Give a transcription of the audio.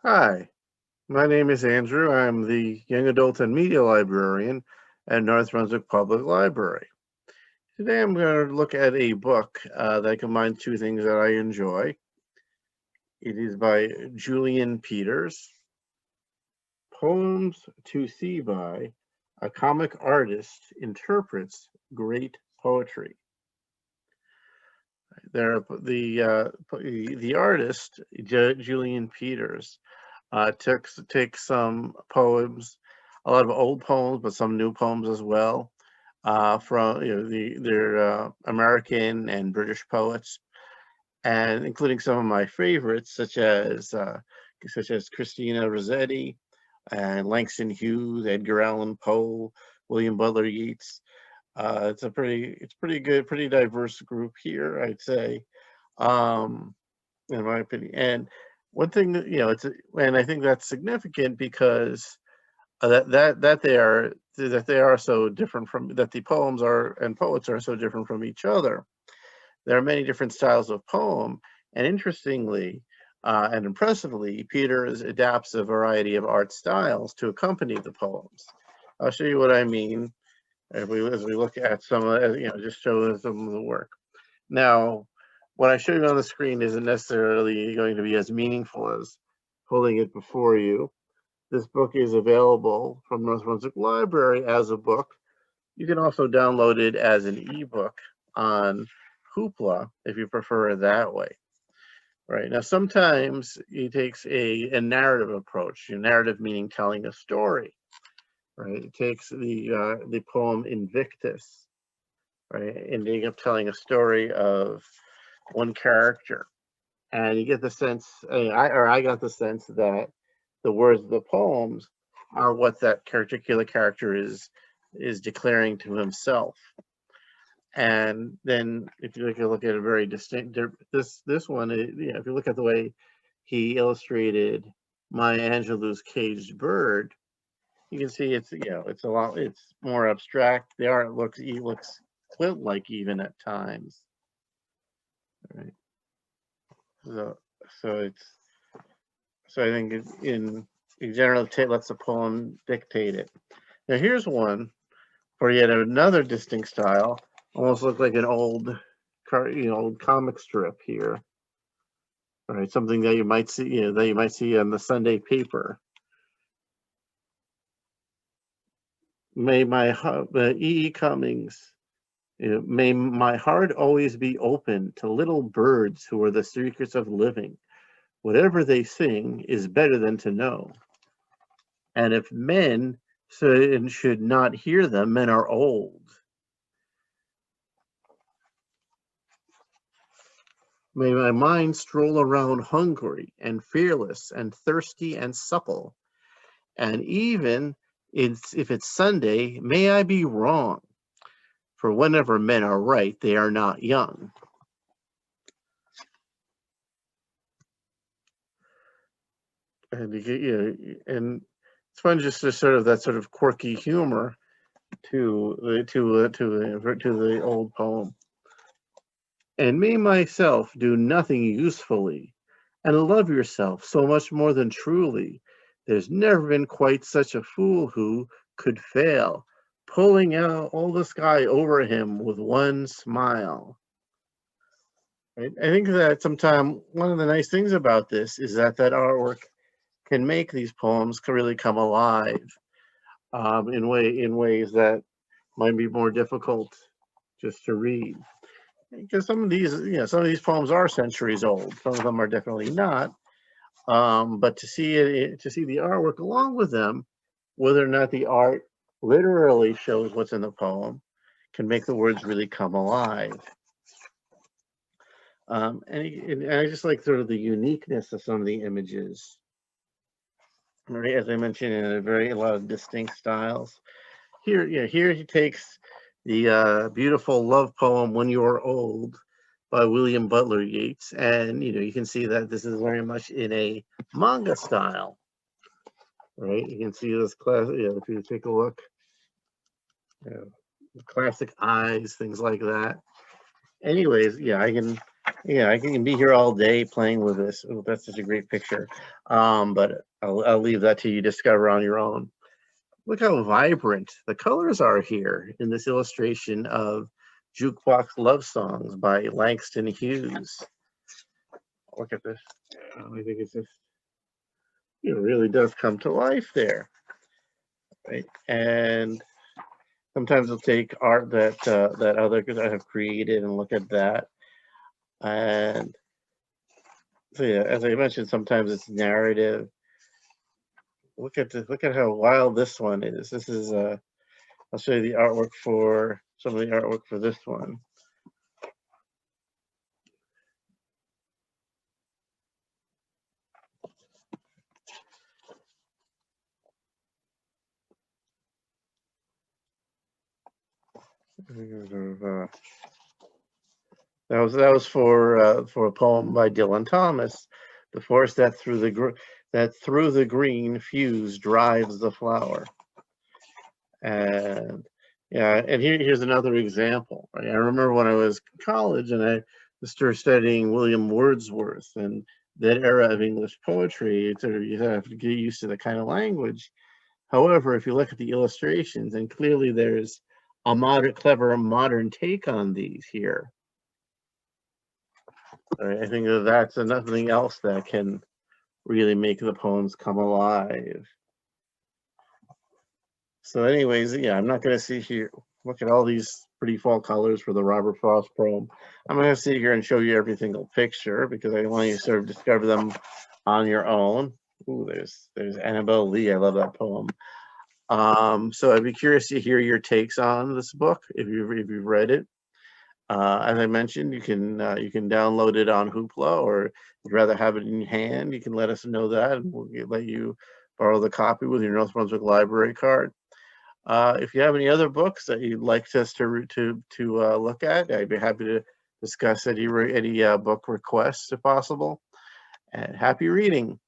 Hi, my name is Andrew. I'm the Young Adult and Media Librarian at North Brunswick Public Library. Today I'm going to look at a book that combines two things that I enjoy. It is by Julian Peters, Poems to See by a Comic Artist Interprets Great Poetry. The artist, Julian Peters, take some poems, a lot of old poems, but some new poems as well, from their American and British poets, and including some of my favorites, such as Christina Rossetti and Langston Hughes, Edgar Allan Poe, William Butler Yeats. It's pretty good, pretty diverse group here, I'd say. Um, in my opinion. And one thing that and I think that's significant because that they are so different from that the poems are and poets are so different from each other. There are many different styles of poem, and interestingly and impressively, Peters adapts a variety of art styles to accompany the poems. I'll show you what I mean as we look at just show some of the work. Now, what I show you on the screen isn't necessarily going to be as meaningful as holding it before you. This book is available from North Brunswick Library as a book. You can also download it as an ebook on Hoopla if you prefer it that way. Right now, sometimes he takes a narrative approach. Narrative meaning telling a story. Right, it takes the poem Invictus, right, ending up telling a story of one character, and you get the sense, I got the sense that the words of the poems are what that particular character is declaring to himself. And then if you look at a very distinct, this one, if you look at the way he illustrated Maya Angelou's Caged Bird, you can see it's more abstract. The art looks quilt-like even at times. Right. So I think in general lets the poem dictate it. Now here's one for yet another distinct style. Almost look like an old comic strip here. All right, something that you might see on the Sunday paper. May my E. Cummings. May my heart always be open to little birds who are the secrets of living. Whatever they sing is better than to know. And if men should not hear them, men are old. May my mind stroll around hungry and fearless and thirsty and supple. And even if it's Sunday, may I be wrong. For whenever men are right, they are not young. And and it's fun just to sort of that sort of quirky humor to the old poem. And may myself do nothing usefully, and love yourself so much more than truly. There's never been quite such a fool who could fail, pulling out all the sky over him with one smile. Right? I think that sometimes one of the nice things about this is that artwork can make these poems really come alive in ways that might be more difficult just to read. Because some of these poems are centuries old. Some of them are definitely not. But to see the artwork along with them, whether or not the art literally shows what's in the poem, can make the words really come alive. And I just like sort of the uniqueness of some of the images. Right, as I mentioned, in a lot of distinct styles. Here he takes the beautiful love poem "When You Are Old" by William Butler Yeats, and you can see that this is very much in a manga style. Right, you can see this class. If you take a look, classic eyes, things like that. Anyways, I can Yeah, I can be here all day playing with this. Oh, that's such a great picture. But I'll leave that to you to discover on your own. Look how vibrant the colors are here in this illustration of Jukebox Love Songs by Langston Hughes. Look at this. I think it's just, it really does come to life there, right? And sometimes we'll take art that others have created and look at that. And so yeah, as I mentioned, sometimes it's narrative. Look at this, look at how wild this one is. This is I'll show you the artwork for some of the artwork for this one. That was for a poem by Dylan Thomas. The force that through the green fuse drives the flower. And yeah, and here's another example. Right? I remember when I was in college and I started studying William Wordsworth and that era of English poetry. You have to get used to the kind of language. However, if you look at the illustrations, and clearly there's a clever modern take on these here. I think that's nothing else that can really make the poems come alive. So anyways, yeah, I'm not going to sit here, look at all these pretty fall colors for the Robert Frost poem. I'm going to sit here and show you every single picture because I want you to sort of discover them on your own. Ooh, there's Annabelle Lee. I love that poem. So I'd be curious to hear your takes on this book if you've read it. As I mentioned, you can download it on Hoopla, or if you'd rather have it in your hand, you can let us know that, and we'll let you borrow the copy with your North Brunswick library card. If you have any other books that you'd like us to look at, I'd be happy to discuss any book requests if possible. And happy reading.